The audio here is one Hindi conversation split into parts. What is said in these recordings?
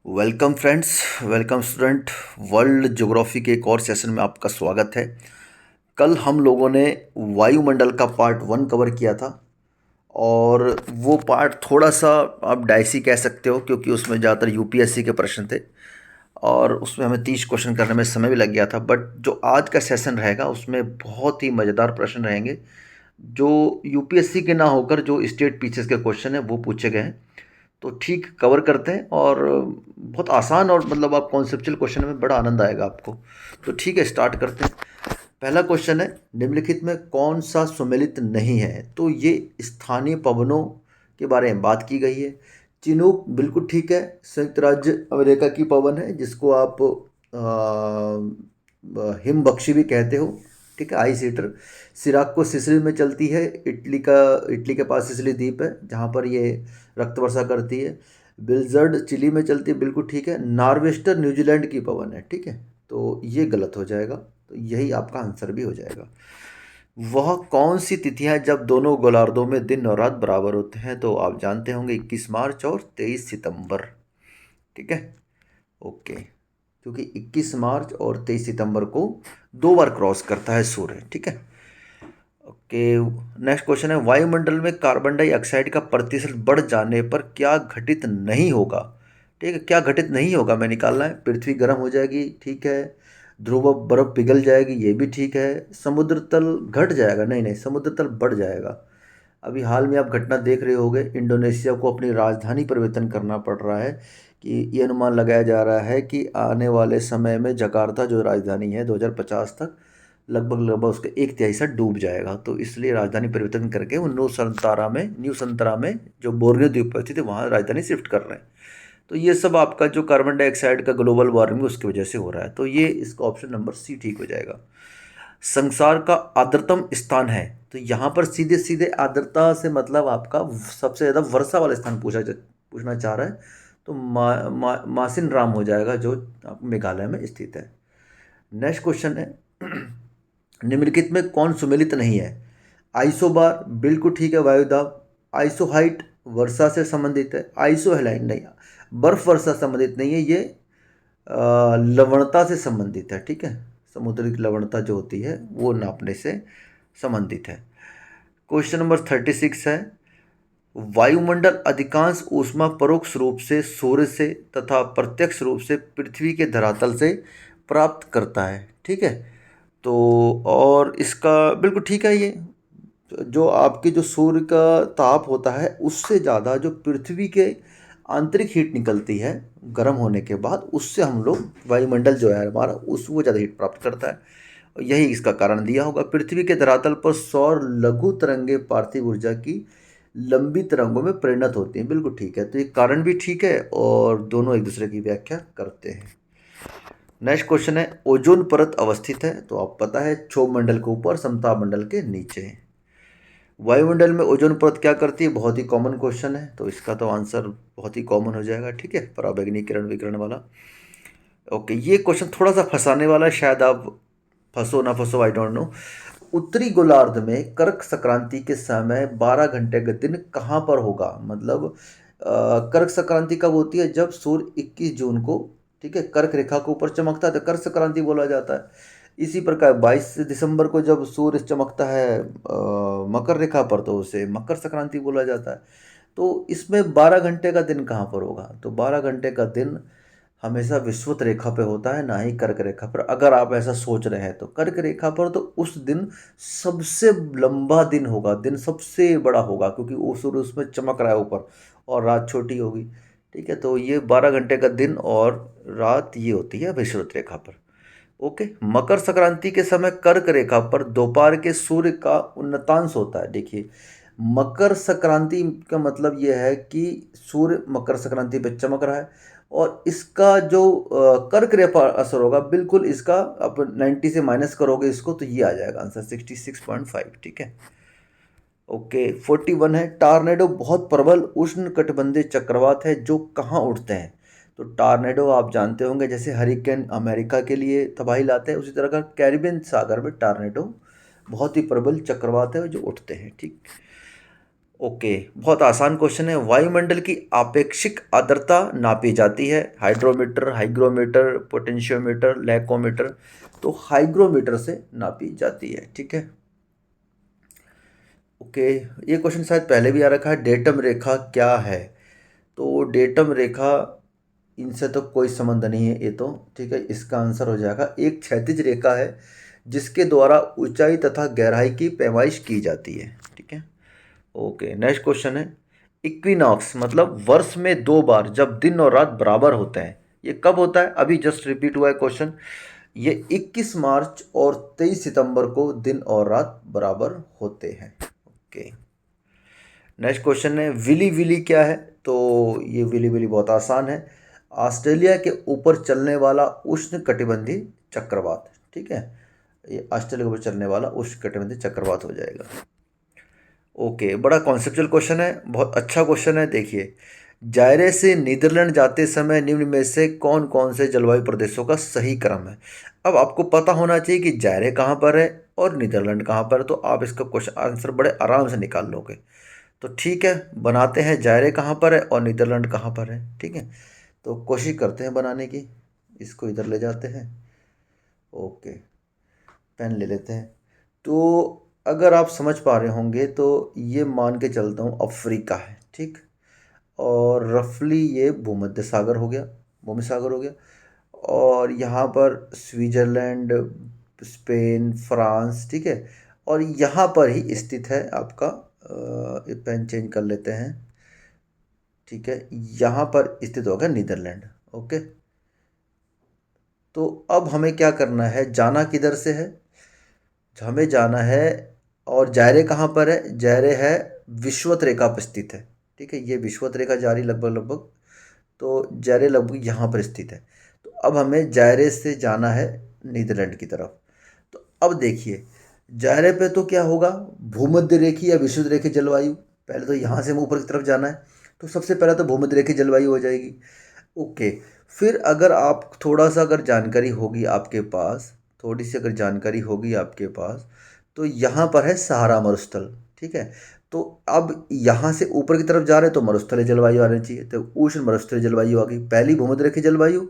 Welcome friends, welcome student. World geography के एक और सेशन में आपका स्वागत है। कल हम लोगों ने वायुमंडल का पार्ट 1 कवर किया था और वो पार्ट थोड़ा सा आप डाइसी कह सकते हो क्योंकि उसमें ज़्यादातर यूपीएससी के प्रश्न थे और उसमें हमें 30 क्वेश्चन करने में समय भी लग गया था। बट जो आज का सेशन रहेगा उसमें बहुत ही मज़ेदार प्रश्न रहेंगे जो यूपीएससी के ना होकर जो स्टेट पीसीएस के क्वेश्चन हैं वो पूछे गए हैं। तो ठीक कवर करते हैं और बहुत आसान और मतलब आप कॉन्सेप्चुअल क्वेश्चन में बड़ा आनंद आएगा आपको। तो ठीक है, स्टार्ट करते हैं। पहला क्वेश्चन है, निम्नलिखित में कौन सा सुमेलित नहीं है? तो ये स्थानीय पवनों के बारे में बात की गई है। चिनूक बिल्कुल ठीक है, संयुक्त राज्य अमेरिका की पवन है जिसको आप हिमबख्शी भी कहते हो। ठीक है, आइस हीटर। सिराको सिसिली में चलती है, इटली के पास सिसिली द्वीप है जहाँ पर ये रक्त वर्षा करती है। बिलजर्ड चिली में चलती है, बिल्कुल ठीक है। नार्वेस्टर न्यूजीलैंड की पवन है। ठीक है, तो ये गलत हो जाएगा, तो यही आपका आंसर भी हो जाएगा। वह कौन सी तिथि है जब दोनों गोलार्धों में दिन और रात बराबर होते हैं? तो आप जानते होंगे 21 मार्च और 23 सितंबर। ठीक है, ओके। क्योंकि 21 मार्च और 23 सितंबर को 2 बार क्रॉस करता है सूर्य। ठीक है, ओके। नेक्स्ट क्वेश्चन है, वायुमंडल में कार्बन डाइऑक्साइड का प्रतिशत बढ़ जाने पर क्या घटित नहीं होगा? ठीक है, क्या घटित नहीं होगा मैं निकालना है। पृथ्वी गर्म हो जाएगी, ठीक है। ध्रुव बर्फ पिघल जाएगी, ये भी ठीक है। समुद्र तल घट जाएगा, नहीं नहीं, समुद्र तल बढ़ जाएगा। अभी हाल में आप घटना देख रहे होंगे, इंडोनेशिया को अपनी राजधानी परिवर्तन करना पड़ रहा है कि ये अनुमान लगाया जा रहा है कि आने वाले समय में जकार्ता जो राजधानी है 2050 तक लगभग लगभग उसके 1/3 से डूब जाएगा। तो इसलिए राजधानी परिवर्तन करके वो न्यू संतरा में जो बोर्नियो द्वीप पर स्थित है वहाँ राजधानी शिफ्ट कर रहे हैं। तो ये सब आपका जो कार्बन डाइऑक्साइड का ग्लोबल वार्मिंग उसकी वजह से हो रहा है। तो ये इसका ऑप्शन नंबर सी ठीक हो जाएगा। संसार का आर्द्रतम स्थान है, तो यहाँ पर सीधे सीधे आर्द्रता से मतलब आपका सबसे ज़्यादा वर्षा वाला स्थान पूछना चाह रहा है। तो मासिन राम हो जाएगा जो मेघालय में स्थित है। नेक्स्ट क्वेश्चन है, निम्नलिखित में कौन सुमेलित नहीं है? आइसोबार बिल्कुल ठीक है, वायुदाब। आइसोहाइट वर्षा से संबंधित है। आइसोहेलाइन नहीं, बर्फ वर्षा संबंधित नहीं है, ये लवणता से संबंधित है। ठीक है, समुद्र की लवणता जो होती है वो नापने से संबंधित है। क्वेश्चन नंबर 36 है, वायुमंडल अधिकांश ऊष्मा परोक्ष रूप से सूर्य से तथा प्रत्यक्ष रूप से पृथ्वी के धरातल से प्राप्त करता है। ठीक है, तो और इसका बिल्कुल ठीक है, ये जो आपके जो सूर्य का ताप होता है उससे ज़्यादा जो पृथ्वी के आंतरिक हीट निकलती है गर्म होने के बाद, उससे हम लोग वायुमंडल जो है हमारा उस वो ज़्यादा हीट प्राप्त करता है। और यही इसका कारण दिया होगा। पृथ्वी के धरातल पर सौर लघु तरंगे पार्थिव ऊर्जा की लंबी तरंगों में परिणत होती हैं, बिल्कुल ठीक है। तो ये कारण भी ठीक है और दोनों एक दूसरे की व्याख्या करते हैं। नेक्स्ट क्वेश्चन है, ओजोन परत अवस्थित है, तो आप पता है क्षोभ मंडल के ऊपर समताप मंडल के नीचे है। वायुमंडल में ओजोन परत क्या करती है? बहुत ही कॉमन क्वेश्चन है, तो इसका तो आंसर बहुत ही कॉमन हो जाएगा। ठीक है, पराबैंगनी किरण विकिरण वाला। ओके, ये क्वेश्चन थोड़ा सा फंसाने वाला है, शायद आप फंसो ना फंसो, आई डोंट नो। उत्तरी गोलार्ध में कर्क संक्रांति के समय 12 घंटे का दिन कहाँ पर होगा? मतलब कर्क संक्रांति कब होती है? जब सूर्य 21 जून को, ठीक है, कर्क रेखा के ऊपर चमकता है तो कर्क संक्रांति बोला जाता है। इसी प्रकार 22 दिसंबर को जब सूर्य चमकता है मकर रेखा पर, तो उसे मकर संक्रांति बोला जाता है। तो इसमें 12 घंटे का दिन कहाँ पर होगा? तो 12 घंटे का दिन हमेशा विषुवत रेखा पे होता है, ना ही कर्क रेखा पर। अगर आप ऐसा सोच रहे हैं तो कर्क रेखा पर तो उस दिन सबसे लंबा दिन होगा, दिन सबसे बड़ा होगा क्योंकि वो सूर्य उसमें चमक रहा है ऊपर और रात छोटी होगी। ठीक है, तो ये 12 घंटे का दिन और रात ये होती है विषुवत रेखा पर। ओके, मकर संक्रांति के समय कर्क रेखा पर दोपहर के सूर्य का उन्नतांश होता है। देखिए, मकर संक्रांति का मतलब यह है कि सूर्य मकर संक्रांति पे चमक रहा है और इसका जो कर्क रेखा पर असर होगा, बिल्कुल इसका आप 90 से माइनस करोगे इसको तो ये आ जाएगा आंसर 66.5। ठीक है, ओके। 41 है, टार्नेडो बहुत प्रबल उष्ण कटिबंधीय चक्रवात है जो कहाँ उठते हैं? तो टार्नेडो आप जानते होंगे, जैसे हरिकेन अमेरिका के लिए तबाही लाते हैं, उसी तरह का कैरिबियन सागर में टार्नेडो बहुत ही प्रबल चक्रवात है जो उठते हैं। ठीक, ओके, बहुत आसान क्वेश्चन है। वायुमंडल की आपेक्षिक आर्द्रता नापी जाती है। Hydrometer, hygrometer, potentiometer, lactometer. तो हाइग्रोमीटर से नापी जाती है। ठीक है। ओके, ये क्वेश्चन शायद पहले भी आ रखा है। डेटम रेखा क्या है? तो डेटम रेखा, इनसे तो कोई संबंध नहीं है ये तो। ठीक है, इसका आंसर हो जाएगा एक क्षैतिज रेखा है जिसके द्वारा ऊंचाई तथा गहराई की पैमाइश की जाती है। ठीक है। ओके, नेक्स्ट क्वेश्चन है। इक्विनॉक्स मतलब वर्ष में 2 बार जब दिन और रात बराबर होते हैं, ये कब होता है? अभी जस्ट रिपीट हुआ है क्वेश्चन। ये 21 मार्च और 23 सितंबर को दिन और रात बराबर होते हैं। ओके, नेक्स्ट क्वेश्चन है। विली विली क्या है? तो ये विली विली बहुत आसान है। ऑस्ट्रेलिया के ऊपर चलने वाला उष्ण कटिबंधीय चक्रवात। ठीक है, ये ऑस्ट्रेलिया के ऊपर चलने वाला उष्ण कटिबंधीय चक्रवात हो जाएगा। ओके, बड़ा कॉन्सेप्चुअल क्वेश्चन है, बहुत अच्छा क्वेश्चन है। देखिए, जायरे से नीदरलैंड जाते समय निम्न में से कौन कौन से जलवायु प्रदेशों का सही क्रम है? अब आपको पता होना चाहिए कि जायरे कहाँ पर है और नीदरलैंड कहाँ पर है, तो आप इसका क्वेश्चन आंसर बड़े आराम से निकाल लोगे। तो ठीक है, बनाते हैं। जायरे कहाँ पर है और नीदरलैंड कहाँ पर है? ठीक है, तो कोशिश करते हैं बनाने की। इसको इधर ले जाते हैं। ओके, पेन ले लेते हैं। तो अगर आप समझ पा रहे होंगे तो ये मान के चलता हूँ अफ्रीका है। ठीक, और रफली ये भूमध्य सागर हो गया, भूमध्य सागर हो गया। और यहाँ पर स्विट्ज़रलैंड, स्पेन, फ्रांस। ठीक है, और यहाँ पर ही स्थित है आपका ये पेन चेंज कर लेते हैं। ठीक है, यहाँ पर स्थित होगा नीदरलैंड। ओके, तो अब हमें क्या करना है, जाना किधर से है? हमें जाना है, और जायरे कहाँ पर है? जायरे है विषुवत रेखा पर स्थित है। ठीक है, ये विषुवत रेखा जारी लगभग लगभग, तो जायरे लगभग यहाँ पर स्थित है। तो अब हमें जायरे से जाना है नीदरलैंड की तरफ। तो अब देखिए, जायरे पे तो क्या होगा, भूमध्य रेखी या विषुवत रेखी जलवायु। पहले तो यहाँ से हमें ऊपर की तरफ जाना है, तो सबसे पहले तो भूमध्य रेखी जलवायु हो जाएगी। ओके, फिर अगर आप थोड़ा सा अगर जानकारी होगी आपके पास, थोड़ी सी अगर जानकारी होगी आपके पास, तो यहाँ पर है सहारा मरुस्थल। ठीक है, तो अब यहाँ से ऊपर की तरफ जा रहे हैं तो मरुस्थलीय जलवायु आनी चाहिए, तो उष्ण मरुस्थलीय जलवायु आ गई। पहली भूमध्य रेखीय जलवायु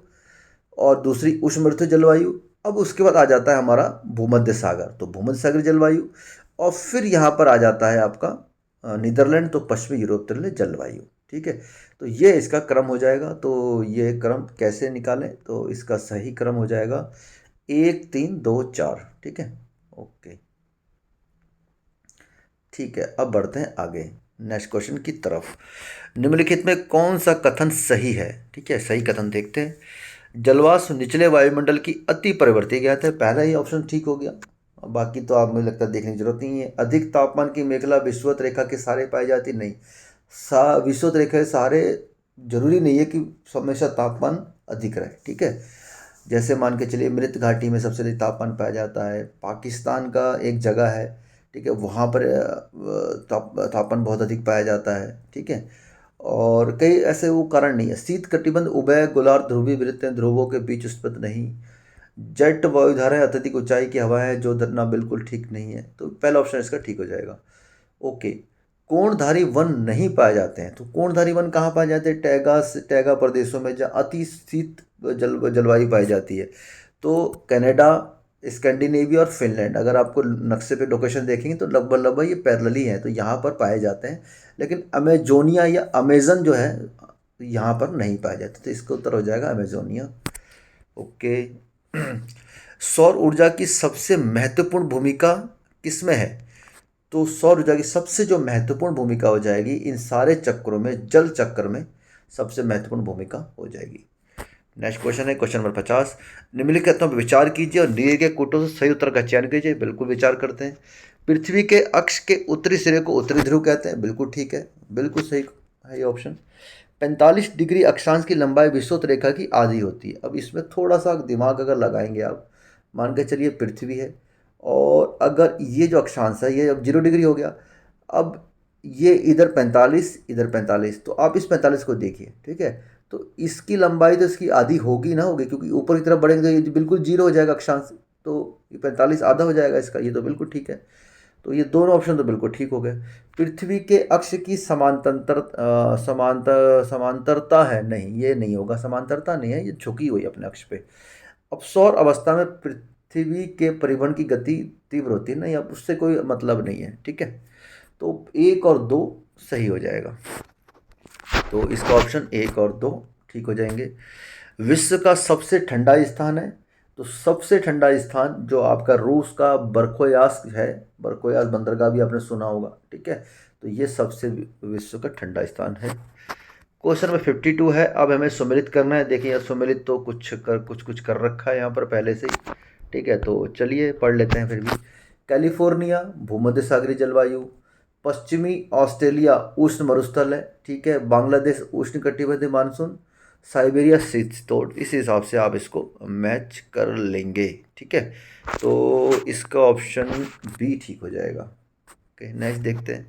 और दूसरी उष्ण मरुस्थलीय जलवायु। अब उसके बाद आ जाता है हमारा भूमध्य सागर, तो भूमध्य सागरीय जलवायु। और फिर यहाँ पर आ जाता है आपका नीदरलैंड, तो पश्चिमी यूरोपीय जलवायु। ठीक है, तो ये इसका क्रम हो जाएगा। तो ये क्रम कैसे निकालें? तो इसका सही क्रम हो जाएगा 1 3 2 4। ठीक है, ओके, ठीक है। अब बढ़ते हैं आगे नेक्स्ट क्वेश्चन की तरफ। निम्नलिखित में कौन सा कथन सही है? ठीक है, सही कथन देखते हैं। जलवाष्प निचले वायुमंडल की अति परिवर्ती ज्ञात है। पहला ही ऑप्शन ठीक हो गया, बाकी तो आप मुझे लगता है देखने की जरूरत नहीं है। अधिक तापमान की मेखला विषुवत रेखा के सहारे पाई जाती नहीं। विषुवत रेखा के सहारे जरूरी नहीं है कि हमेशा तापमान अधिक रहे। ठीक है, जैसे मान के चलिए मृत घाटी में सबसे अधिक तापमान पाया जाता है। पाकिस्तान का एक जगह है, ठीक है, वहाँ पर तापमान बहुत अधिक पाया जाता है। ठीक है, और कई ऐसे वो कारण नहीं है। शीत कटिबंध उभय गोलार्ध ध्रुवीय वृत्तें ध्रुवों के बीच उत्पन्न नहीं। जेट वायुधाराएं अत्यधिक ऊंचाई की हवाएं जो धरना बिल्कुल ठीक नहीं है, तो पहला ऑप्शन इसका ठीक हो जाएगा। ओके, कोणधारी वन नहीं पाए जाते हैं। तो कोणधारी वन कहाँ पाए जाते हैं? टैगा प्रदेशों में जहाँ अति शीत जलवायु पाई जाती है। तो कनाडा, स्कैंडिनेविया और फिनलैंड, अगर आपको नक्शे पे लोकेशन देखेंगे तो लगभग लगभग ये पैरेलल ही है, तो यहाँ पर पाए जाते हैं। लेकिन अमेजोनिया या अमेजन जो है यहाँ पर नहीं पाए जाते, तो इसका उत्तर हो जाएगा अमेजोनिया। ओके, सौर ऊर्जा की सबसे महत्वपूर्ण भूमिका किसमें है? तो सौर ऊर्जा की सबसे जो महत्वपूर्ण भूमिका हो जाएगी इन सारे चक्रों में, जल चक्र में सबसे महत्वपूर्ण भूमिका हो जाएगी। नेक्स्ट क्वेश्चन है क्वेश्चन नंबर 50। निम्नलिखित पर विचार कीजिए और दिए गए कोटों से सही उत्तर का चयन कीजिए। बिल्कुल विचार करते हैं। पृथ्वी के अक्ष के उत्तरी सिरे को उत्तरी ध्रुव कहते हैं। बिल्कुल ठीक है, बिल्कुल सही है ये ऑप्शन। 45 डिग्री अक्षांश की लंबाई विषुवत रेखा की आधी होती है। अब इसमें थोड़ा सा दिमाग अगर लगाएंगे आप, मान के चलिए पृथ्वी है, और अगर ये जो अक्षांश है ये अब 0 डिग्री हो गया। अब ये इधर 45, इधर 45, तो आप इस 45 को देखिए। ठीक है, तो इसकी लंबाई तो इसकी आधी होगी ना, होगी, क्योंकि ऊपर की तरफ बढ़ेंगे तो ये बिल्कुल 0 हो जाएगा अक्षांश, तो ये 45 आधा हो जाएगा इसका। ये तो बिल्कुल ठीक है। तो ये दोनों ऑप्शन तो बिल्कुल ठीक हो गए। पृथ्वी के अक्ष की समांतरता है, नहीं ये नहीं होगा, समांतरता नहीं है, ये झुकी हुई है अपने अक्ष पे। अब सौर अवस्था में पृथ्वी के परिभ्रमण की गति तीव्र होती है, नहीं अब उससे कोई मतलब नहीं है, ठीक है। तो एक और दो सही हो जाएगा, तो इसका ऑप्शन एक और दो ठीक हो जाएंगे। विश्व का सबसे ठंडा स्थान है, तो सबसे ठंडा स्थान जो आपका रूस का बरखोयास्क है, बरखोयास बंदरगाह भी आपने सुना होगा, ठीक है। तो ये सबसे विश्व का ठंडा स्थान है। क्वेश्चन नंबर 52 है, अब हमें सम्मिलित करना है। देखिए यहाँ सम्मिलित तो कुछ कर रखा है यहाँ पर पहले से ही, ठीक है। तो चलिए पढ़ लेते हैं फिर भी। कैलिफोर्निया भूमध्य सागरीय जलवायु, पश्चिमी ऑस्ट्रेलिया उष्ण मरुस्थल है, ठीक है। बांग्लादेश उष्ण कटिबंधीय मानसून, साइबेरिया शीतोष्ण। इस हिसाब से आप इसको मैच कर लेंगे, ठीक है। तो इसका ऑप्शन बी ठीक हो जाएगा। ओके नेक्स्ट देखते हैं।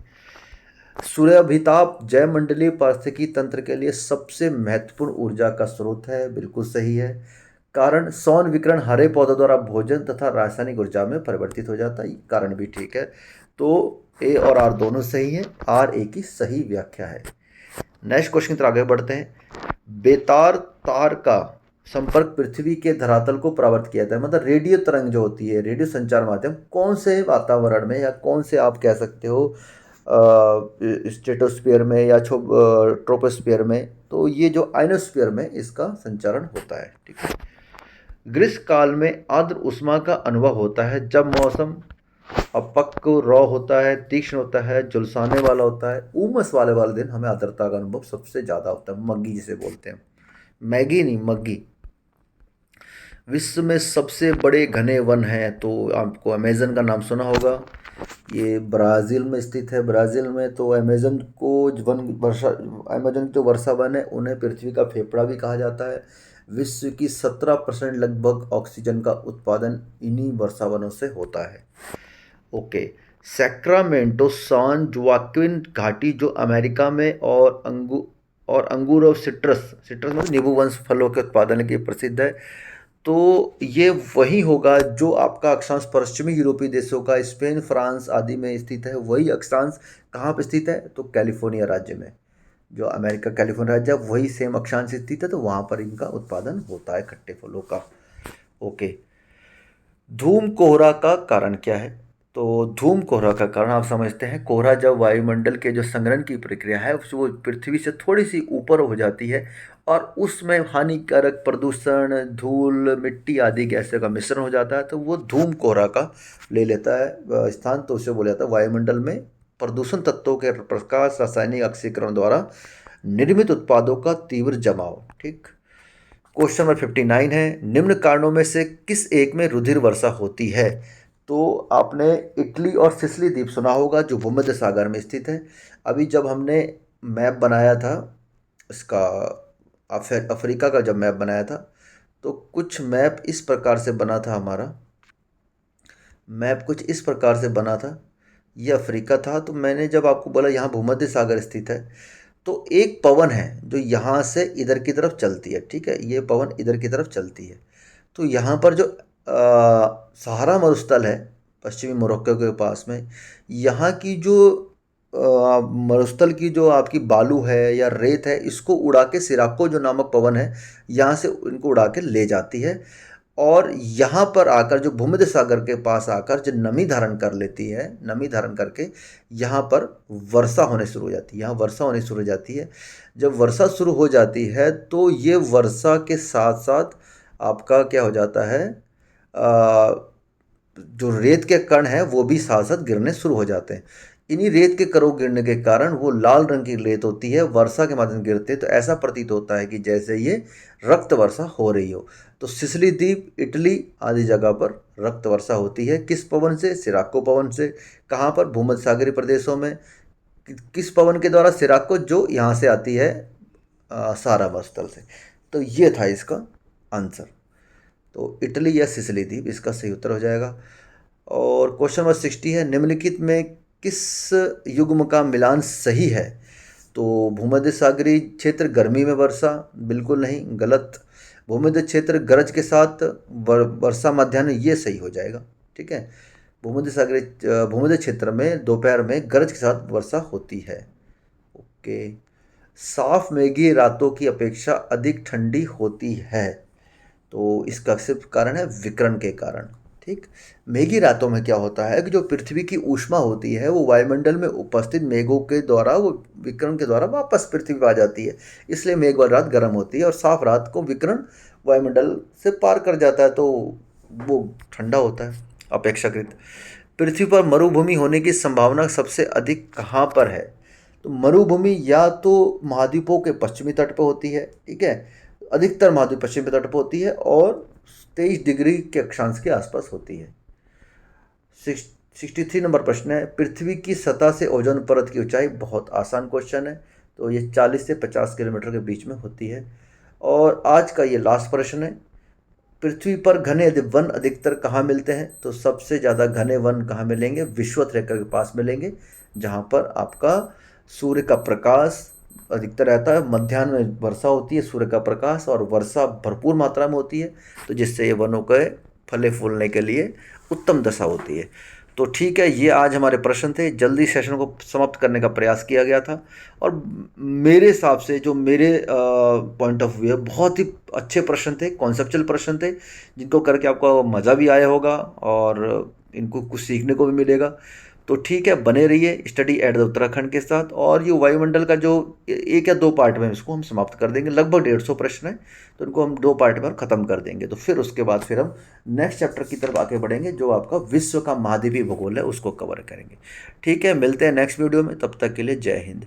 सूर्याभिताप जयमंडलीय पारिस्थितिकी तंत्र के लिए सबसे महत्वपूर्ण ऊर्जा का स्रोत है, बिल्कुल सही है। कारण सौन विकिरण हरे पौधों द्वारा भोजन तथा रासायनिक ऊर्जा में परिवर्तित हो जाता है, कारण भी ठीक है। तो ए और आर दोनों सही हैं, आर ए की सही व्याख्या है। नेक्स्ट क्वेश्चन की तरफ आगे बढ़ते हैं। बेतार तार का संपर्क पृथ्वी के धरातल को परावर्तित किया जाता है, मतलब रेडियो तरंग जो होती है, रेडियो संचार माध्यम कौन से वातावरण में या कौन से आप कह सकते हो स्ट्रेटोस्फीयर में या ट्रोपोस्फीयर में, तो ये जो आइनोस्फीयर में इसका संचारण होता है, ठीक है। ग्रीष्म काल में आर्द्र उष्मा का अनुभव होता है जब मौसम अपक्व रॉ होता है, तीक्ष्ण होता है, झुलसाने वाला होता है। उमस वाले दिन हमें आर्द्रता का अनुभव सबसे ज़्यादा होता है, मग्गी जिसे बोलते हैं, मैगी नहीं मग्गी। विश्व में सबसे बड़े घने वन हैं, तो आपको अमेज़न का नाम सुना होगा, ये ब्राज़ील में स्थित है। ब्राज़ील में तो अमेज़न को वन वर्षा, अमेज़न जो वर्षा वन है उन्हें पृथ्वी का फेफड़ा भी कहा जाता है। विश्व की 17% लगभग ऑक्सीजन का उत्पादन इन्हीं वर्षा वनों से होता है। ओके, सैक्रामेंटो सान जोआक्विन घाटी जो अमेरिका में और अंगूर और सिट्रस मतलब नींबू वंश फलों के उत्पादन के लिए प्रसिद्ध है। तो ये वही होगा जो आपका अक्षांश पश्चिमी यूरोपीय देशों का, स्पेन फ्रांस आदि में स्थित है। वही अक्षांश कहाँ पर स्थित है, तो कैलिफोर्निया राज्य में, जो अमेरिका कैलिफोर्निया राज्य वही सेम अक्षांश स्थित है, तो वहाँ पर इनका उत्पादन होता है खट्टे फलों का। ओके, धूम कोहरा का कारण क्या है, तो धूम कोहरा का कारण आप समझते हैं, कोहरा जब वायुमंडल के जो संघनन की प्रक्रिया है वो पृथ्वी से थोड़ी सी ऊपर हो जाती है और उसमें हानिकारक प्रदूषण, धूल, मिट्टी आदि गैसों का मिश्रण हो जाता है, तो वो धूम कोहरा का ले लेता है स्थान। तो उसे बोला जाता है वायुमंडल में प्रदूषण तत्वों के प्रकाश रासायनिक ऑक्सीकरण द्वारा निर्मित उत्पादों का तीव्र जमाव, ठीक। क्वेश्चन नंबर 59 है, निम्न कारणों में से किस एक में रुधिर वर्षा होती है। तो आपने इटली और सिसिली द्वीप सुना होगा जो भूमध्य सागर में स्थित है। अभी जब हमने मैप बनाया था इसका, अफ्रीका का जब मैप बनाया था, तो कुछ मैप इस प्रकार से बना था, हमारा मैप कुछ इस प्रकार से बना था, ये अफ्रीका था। तो मैंने जब आपको बोला यहाँ भूमध्य सागर स्थित है, तो एक पवन है जो यहाँ से इधर की तरफ चलती है, ठीक है, ये पवन इधर की तरफ चलती है। तो यहाँ पर जो सहारा मरुस्थल है पश्चिमी मोरक्को के पास में, यहाँ की जो मरुस्थल की जो आपकी बालू है या रेत है, इसको उड़ा के सिराको जो नामक पवन है यहाँ से इनको उड़ा के ले जाती है, और यहाँ पर आकर जो भूमध्य सागर के पास आकर जो नमी धारण कर लेती है, नमी धारण करके यहाँ पर वर्षा होने शुरू हो जाती है, यहाँ वर्षा होने शुरू हो जाती है। जब वर्षा शुरू हो जाती है तो ये वर्षा के साथ साथ आपका क्या हो जाता है, जो रेत के कण हैं वो भी साथ साथ गिरने शुरू हो जाते हैं। इन्हीं रेत के कणों गिरने के कारण वो लाल रंग की रेत होती है, वर्षा के माध्यम से गिरते तो ऐसा प्रतीत होता है कि जैसे ये रक्त वर्षा हो रही हो। तो सिसिली द्वीप, इटली आदि जगह पर रक्त वर्षा होती है, किस पवन से, सिराको पवन से। कहाँ पर, भूमध्य सागरीय प्रदेशों में। किस पवन के द्वारा, सिराको जो यहाँ से आती है सहारा मरुस्थल से। तो ये था इसका आंसर, तो इटली या सिसिली द्वीप इसका सही उत्तर हो जाएगा। और क्वेश्चन नंबर 60 है, निम्नलिखित में किस युग्म का मिलान सही है। तो भूमध्य सागरीय क्षेत्र गर्मी में वर्षा, बिल्कुल नहीं, गलत। भूमध्य क्षेत्र गरज के साथ वर्षा मध्याह्न, ये सही हो जाएगा, ठीक है। भूमध्य क्षेत्र में दोपहर में गरज के साथ वर्षा होती है। ओके। साफ मेघी रातों की अपेक्षा अधिक ठंडी होती है, तो इसका सिर्फ कारण है विकिरण के कारण। ठीक। मेघी रातों में क्या होता है कि जो पृथ्वी की ऊष्मा होती है वो वायुमंडल में उपस्थित मेघों के द्वारा, वो विकिरण के द्वारा वापस पृथ्वी पर आ जाती है, इसलिए मेघ वाली रात गर्म होती है। और साफ रात को विकिरण वायुमंडल से पार कर जाता है, तो वो ठंडा होता है अपेक्षाकृत। पृथ्वी पर मरुभूमि होने की संभावना सबसे अधिक कहाँ पर है? तो मरुभूमि या तो महाद्वीपों के पश्चिमी तट पर होती है, ठीक है, अधिकतर महाद्वीप पश्चिमी तट पर होती है, और 23 डिग्री के अक्षांश के आसपास होती है। 63 नंबर प्रश्न है, पृथ्वी की सतह से ओजोन परत की ऊंचाई, बहुत आसान क्वेश्चन है, तो ये 40 से 50 किलोमीटर के बीच में होती है। और आज का ये लास्ट प्रश्न है, पृथ्वी पर घने वन अधिकतर कहाँ मिलते हैं? तो सबसे ज़्यादा घने वन कहाँ मिलेंगे? विषुवत रेखा के पास मिलेंगे, जहाँ पर आपका सूर्य का प्रकाश अधिकतर रहता है। मध्याह्न में वर्षा होती है, सूर्य का प्रकाश और वर्षा भरपूर मात्रा में होती है, तो जिससे ये वनों के फले फूलने के लिए उत्तम दशा होती है। तो ठीक है, ये आज हमारे प्रश्न थे। जल्दी सेशन को समाप्त करने का प्रयास किया गया था, और मेरे हिसाब से जो मेरे पॉइंट ऑफ व्यू है, बहुत ही अच्छे प्रश्न थे, कॉन्सेप्चुअल प्रश्न थे, जिनको करके आपको मज़ा भी आया होगा और इनको कुछ सीखने को भी मिलेगा। तो ठीक है, बने रहिए स्टडी एट द उत्तराखंड के साथ। और ये वायुमंडल का जो एक या दो पार्ट में इसको हम समाप्त कर देंगे, लगभग 150 प्रश्न है, तो इनको हम 2 पार्ट में ख़त्म कर देंगे। तो फिर उसके बाद फिर हम नेक्स्ट चैप्टर की तरफ आगे बढ़ेंगे, जो आपका विश्व का महाद्वीपीय भूगोल है, उसको कवर करेंगे। ठीक है, मिलते हैं नेक्स्ट वीडियो में, तब तक के लिए जय हिंद।